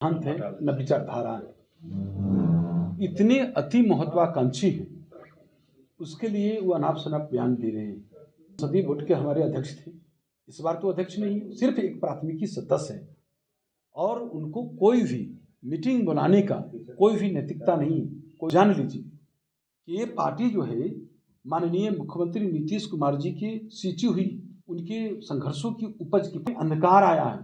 सिद्धांत है न विचारधारा है। इतने अति महत्वाकांक्षी हैं, उसके लिए वो अनाप शनाप बयान दे रहे हैं। संसदीय बोर्ड के हमारे अध्यक्ष थे, इस बार तो अध्यक्ष नहीं, सिर्फ एक प्राथमिकी सदस्य है और उनको कोई भी मीटिंग बुलाने का कोई भी नैतिकता नहीं। कोई जान लीजिए कि ये पार्टी जो है माननीय मुख्यमंत्री नीतीश कुमार जी की सींची हुई उनके संघर्षों की उपज की अंधकार आया है,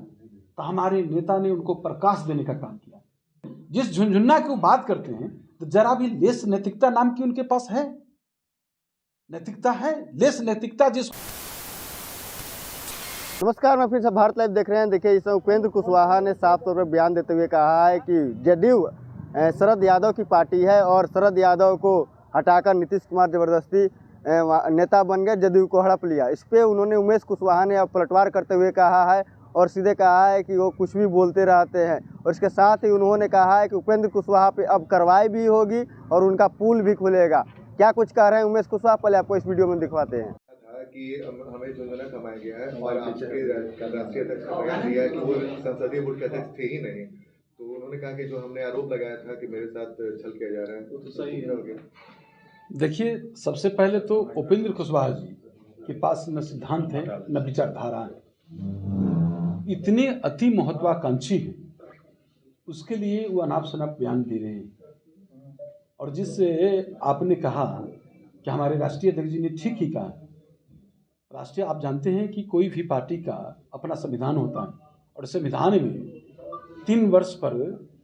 तो हमारे नेता ने उनको प्रकाश देने का काम किया। जिस झुनझुन्ना की वो बात करते हैं तो जरा भी लेस नैतिकता नाम की उनके पास है? नैतिकता है? लेस नैतिकता जिस नमस्कार, मैं फिर से भारत लाइव देख रहे हैं। देखिए, इसमें उपेंद्र कुशवाहा ने साफ तौर पर बयान देते हुए कहा है कि जदयू शरद यादव की पार्टी है और शरद यादव को हटाकर नीतीश कुमार जबरदस्ती नेता बन गए, जदयू को हड़प लिया। इस पर उन्होंने उमेश कुशवाहा ने अब पलटवार करते हुए कहा है और सीधे कहा है कि वो कुछ भी बोलते रहते हैं। और इसके साथ ही उन्होंने कहा है कि उपेंद्र कुशवाहा पे अब कार्रवाई भी होगी और उनका पुल भी खुलेगा। क्या कुछ कह रहे हैं उमेश कुशवाहा, पहले आपको इस वीडियो में दिखवाते हैं। कि हमें झुंझुना थमाया गया है और आपके राष्ट्रीय अध्यक्ष का बयान दिया है कि वो संसदीय बोर्ड के अध्यक्ष थे ही नहीं, तो उन्होंने कहा कि जो हमने आरोप लगाया था कि मेरे साथ छल किया जा रहा है तो सही हो गया। देखिए, सबसे पहले तो उपेंद्र कुशवाहा जी के पास न सिद्धांत है न विचारधारा है। इतने अति महत्वाकांक्षी हैं, उसके लिए वो अनाप शनाप बयान दे रहे हैं। और जिससे आपने कहा कि हमारे राष्ट्रीय अध्यक्ष जी ने ठीक ही कहा। राष्ट्रीय, आप जानते हैं कि कोई भी पार्टी का अपना संविधान होता है और संविधान में 3 वर्ष पर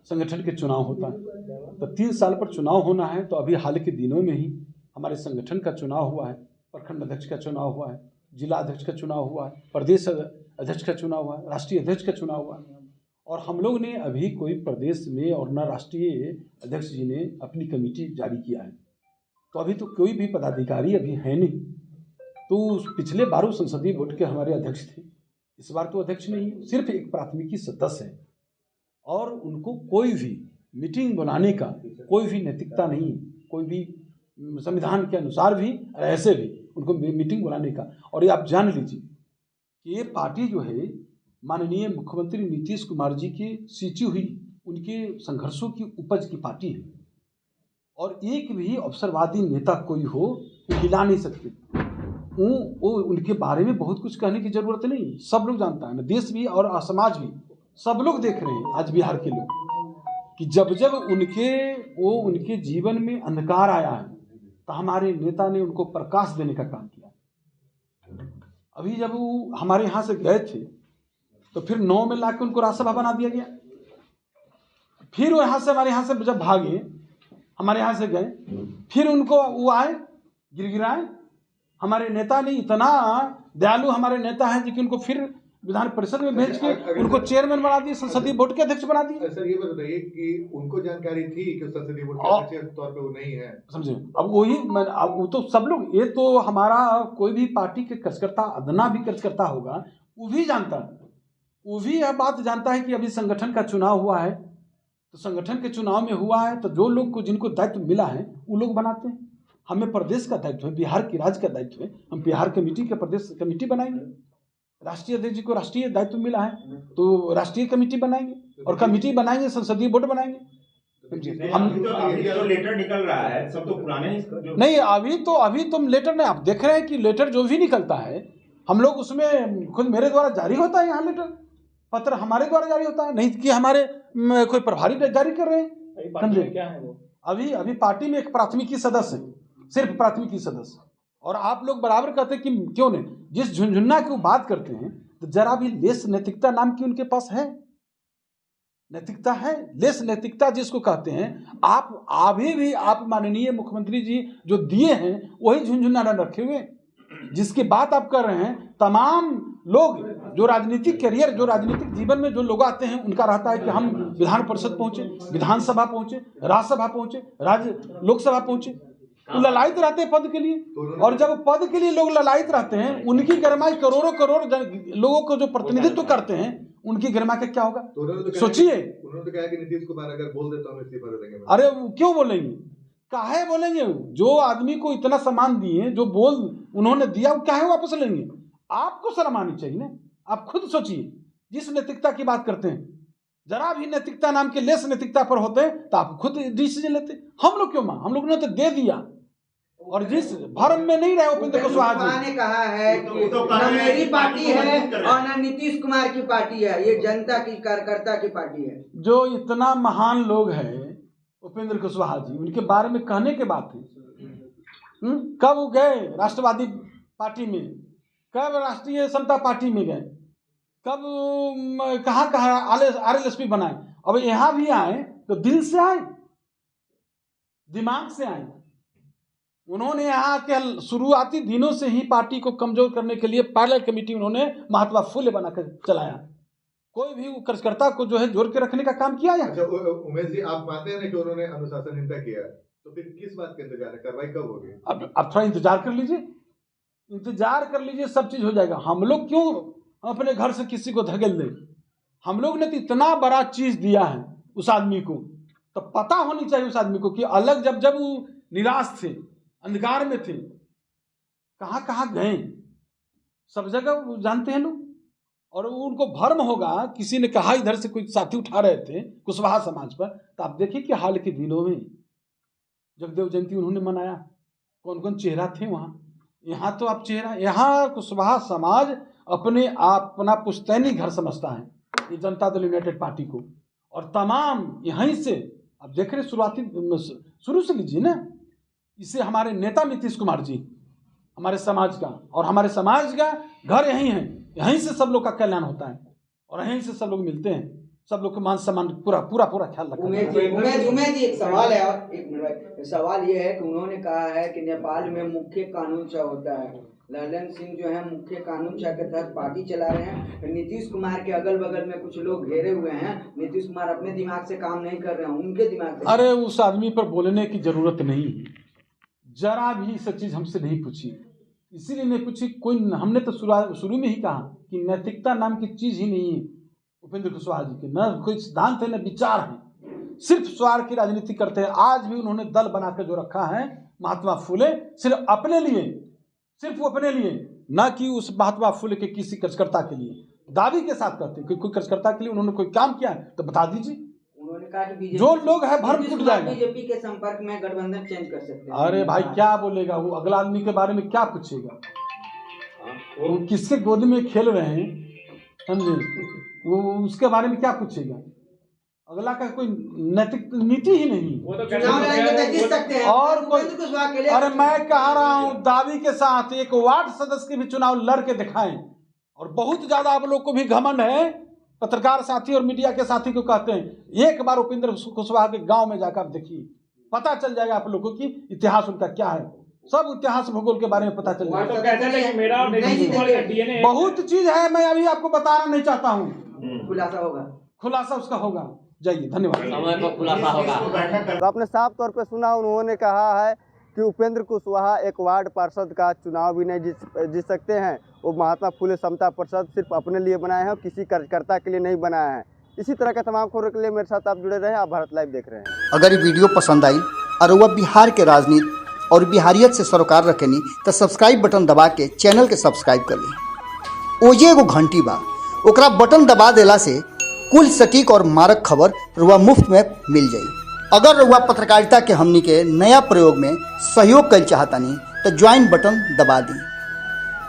संगठन के चुनाव होता है। तो 3 साल पर चुनाव होना है, तो अभी हाल के दिनों में ही हमारे संगठन का चुनाव हुआ है, प्रखंड अध्यक्ष का चुनाव हुआ है, जिला अध्यक्ष का चुनाव हुआ है, प्रदेश अध्यक्ष का चुनाव हुआ है, राष्ट्रीय अध्यक्ष का चुनाव हुआ है। और हम लोग ने अभी कोई प्रदेश में और न राष्ट्रीय अध्यक्ष जी ने अपनी कमेटी जारी किया है, तो अभी तो कोई भी पदाधिकारी अभी है नहीं। तो पिछले बारों संसदीय बोर्ड के हमारे अध्यक्ष थे, इस बार तो अध्यक्ष नहीं, सिर्फ एक प्राथमिकी सदस्य है और उनको कोई भी मीटिंग बुलाने का कोई भी नैतिकता नहीं। कोई भी संविधान के अनुसार भी और ऐसे भी उनको मीटिंग बुलाने का। और ये आप जान लीजिए कि ये पार्टी जो है माननीय मुख्यमंत्री नीतीश कुमार जी की सींची हुई उनके संघर्षों की उपज की पार्टी है और एक भी अवसरवादी नेता कोई हो वो हिला नहीं सकते। वो उनके बारे में बहुत कुछ कहने की जरूरत नहीं, सब लोग जानता है ना, देश भी और समाज भी सब लोग देख रहे हैं आज बिहार के लोग कि जब जब उनके जीवन में अंधकार आया है तो हमारे नेता ने उनको प्रकाश देने का काम किया। अभी जब वो हमारे यहाँ से गए थे तो फिर 9 में लाके उनको राज्यसभा बना दिया गया। फिर वो हमारे यहाँ से जब भागे, हमारे यहाँ से गए, फिर उनको वो आए गिरगिराए। हमारे नेता ने इतना दयालु हमारे नेता है कि उनको फिर विधान परिषद में भेज के उनको चेयरमैन बना दिए, संसदीय बोर्ड के अध्यक्ष बना दिए। सर, ये बताइए कि उनको जानकारी थी कि संसदीय बोर्ड के अध्यक्ष के तौर पे वो नहीं है, समझे? अब वही अब वो तो सब लोग, ये तो हमारा कोई भी पार्टी के कार्यकर्ता, अदना भी कार्यकर्ता होगा, वो भी जानता है, वो भी यह बात जानता है कि अभी संगठन का चुनाव हुआ है, तो संगठन के चुनाव में हुआ है तो जो लोग को जिनको दायित्व मिला है वो लोग बनाते हैं। हमें प्रदेश का दायित्व है, बिहार की राज्य का दायित्व है, हम बिहार कमेटी के प्रदेश कमेटी बनाएंगे। राष्ट्रीय अध्यक्ष जी को राष्ट्रीय दायित्व मिला है तो राष्ट्रीय कमेटी बनाएंगे और कमेटी बनाएंगे, संसदीय बोर्ड बनाएंगे। हम तो लेटर निकल रहा है, सब तो पुराने ही नहीं, अभी तुम लेटर नहीं, आप देख रहे हैं कि लेटर जो भी निकलता है हम लोग उसमें खुद मेरे द्वारा जारी होता है। यहाँ लेटर पत्र हमारे द्वारा जारी होता है, नहीं कि हमारे कोई प्रभारी जारी कर रहे हैं। समझे? क्या है वो? अभी पार्टी में एक प्राथमिकी सदस्य है, सिर्फ प्राथमिकी सदस्य। और आप लोग बराबर कहते हैं कि क्यों नहीं, जिस झुनझुन्ना की वो बात करते हैं तो जरा भी लेस नैतिकता नाम की उनके पास है? नैतिकता है? लेस नैतिकता जिसको कहते हैं। आप अभी भी आप माननीय मुख्यमंत्री जी जो दिए हैं वही झुनझुन्ना रखे हुए, जिसकी बात आप कर रहे हैं। तमाम लोग जो राजनीतिक करियर, जो राजनीतिक जीवन में जो लोग आते हैं उनका रहता है कि हम विधान परिषद पहुंचे, विधानसभा पहुंचे, राज्यसभा पहुंचे, लोकसभा पहुंचे, ललायित रहते हैं पद के लिए। और जब पद के लिए लोग ललायित रहते हैं, उनकी गरिमा करोड़ों करोड़ लोगों को जो प्रतिनिधित्व करते हैं उनकी गरिमा का क्या होगा? सोचिए। उन्होंने तो कहा कि नीतीश कुमार अगर बोल दे तो हम इस्तीफा दे देंगे। अरे क्यों बोलेंगे, काहे बोलेंगे? जो आदमी को इतना सम्मान दिए, जो बोल उन्होंने दिया, वो काहे वापस लेंगे? आपको शर्म आनी चाहिए ना, आप खुद सोचिए। जिस नैतिकता की बात करते हैं जरा भी नैतिकता नाम के लेस नैतिकता पर होते तो आप खुद डिसीजन लेते। हम लोग क्यों हम लोग ने तो दे दिया, और जिस भरम में नहीं रहे उपेंद्र कुशवाहा जी ने कहा है कि न मेरी पार्टी है और न नीतीश कुमार की पार्टी है, ये जनता की कार्यकर्ता की पार्टी है। जो इतना महान लोग हैं उपेंद्र कुशवाहा जी, उनके बारे में कहने के बात है। कब वो गए राष्ट्रवादी पार्टी में, कब राष्ट्रीय समता पार्टी में गए, कब कहाँ RLSP बनाए। अब यहाँ भी आए तो दिल से आए, दिमाग से आए। उन्होंने यहाँ के शुरुआती दिनों से ही पार्टी को कमजोर करने के लिए पैरेलल कमेटी उन्होंने महात्मा फुले बनाकर चलाया। कोई भी कार्यकर्ता को जो है जोड़ के रखने का काम किया। अच्छा उमेश जी, आप मानते हैं कि उन्होंने अनुशासनहीनता किया, तो फिर किस बात का इंतजार है, कार्रवाई कब होगी? अब थोड़ा इंतजार कर लीजिए, सब चीज हो जाएगा। हम लोग क्यों अपने घर से किसी को धकेल दें? हम लोग ने तो इतना बड़ा चीज दिया है उस आदमी को, तो पता होनी चाहिए उस आदमी को कि अलग जब वो निराश थे, अंधकार में थे, कहाँ कहाँ गए, सब जगह वो जानते हैं लोग। और उनको भ्रम होगा, किसी ने कहा इधर से कोई साथी उठा रहे थे कुशवाहा समाज पर, तो आप देखिए कि हाल के दिनों में जगदेव जयंती उन्होंने मनाया, कौन कौन चेहरा थे वहाँ। यहाँ तो आप चेहरा, यहाँ कुशवाहा समाज अपना पुश्तैनी घर समझता है ये जनता दल यूनाइटेड पार्टी को, और तमाम यहीं से अब देख रहे शुरू से लीजिए ना। इससे हमारे नेता नीतीश कुमार जी हमारे समाज का, और हमारे समाज का घर यहीं है, यहीं से सब लोग का कल्याण होता है, और यहीं से सब लोग मिलते हैं, सब लोग का मान सम्मान पूरा ख्याल रखा। उमेश जी एक सवाल है, और एक मिनट, सवाल ये है कि उन्होंने कहा है कि नेपाल में मुख्य कानून छह होता है, ललन सिंह जो है मुख्य कानून छह के तहत पार्टी चला रहे हैं। नीतीश कुमार के अगल बगल में कुछ लोग घेरे हुए हैं, नीतीश कुमार अपने दिमाग से काम नहीं कर रहे हैं, उनके दिमाग से। अरे उस आदमी पर बोलने की जरूरत नहीं है, जरा भी सब चीज हमसे नहीं पूछी, इसीलिए नहीं पूछी कोई। हमने तो शुरू में ही कहा कि नैतिकता नाम की चीज ही नहीं है उपेंद्र कुशवाहा जी के, न कोई सिद्धांत है न विचार है, सिर्फ स्वार्थ की राजनीति करते हैं। आज भी उन्होंने दल बनाकर जो रखा है महात्मा फुले, सिर्फ अपने लिए, सिर्फ वो अपने लिए, ना कि उस महात्मा फुले के किसी कार्यकर्ता के लिए। दावी के साथ करते कि कोई कार्यकर्ता के लिए उन्होंने कोई काम किया है तो बता दीजिए। उन्होंने कहा कि जो लोग है भरम टूट जाएगा, बीजेपी के संपर्क में गठबंधन चेंज कर सकते हैं। अरे भाई क्या बोलेगा वो, अगला आदमी के बारे में क्या पूछेगा, वो किसके गोद में खेल रहे हैं, समझे, वो उसके बारे में क्या पूछेगा। अगला का कोई नैतिक नीति ही नहीं, वो तो चुनाव लड़ेंगे तो जीत सकते हैं। और कोई, अरे मैं कह रहा हूँ दावी के साथ एक वार्ड सदस्य के भी चुनाव लड़ के दिखाएं। और बहुत ज्यादा आप लोग को भी घमंड है, पत्रकार साथी और मीडिया के साथी को कहते हैं, एक बार उपेंद्र कुशवाहा के गांव में जाकर देखिए, पता चल जाएगा आप लोगों की इतिहास उनका क्या है, सब इतिहास भूगोल के बारे में पता चल जाएगा। बहुत चीज है, मैं अभी आपको बताना नहीं चाहता हूँ, खुलासा उसका होगा। जाइए, धन्यवाद। तो आपने साफ तौर पे सुना, उन्होंने कहा है कि उपेंद्र कुशवाहा एक वार्ड पार्षद का चुनाव भी नहीं जीत सकते हैं। वो महात्मा फुले समता परिषद सिर्फ अपने लिए बनाए हैं और किसी कार्यकर्ता के लिए नहीं बनाया है। इसी तरह के तमाम खबरों के लिए मेरे साथ आप जुड़े रहे। आप भारत लाइव देख रहे हैं। अगर ये वीडियो पसंद आई और वह बिहार के राजनीति और बिहारियत से सरोकार रखेनी तो सब्सक्राइब बटन दबा के चैनल के सब्सक्राइब कर ली। ओजे एगो घंटी बा, ओकरा बटन दबा देला से कुल सटीक और मारक खबर रुआ मुफ्त में मिल जाई। अगर रुआ पत्रकारिता के हमनी के नया प्रयोग में सहयोग कर चाहतानी तो ज्वाइन बटन दबा दी।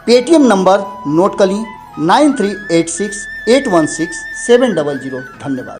पेटीएम नंबर नोट कर ली 9386816700। धन्यवाद।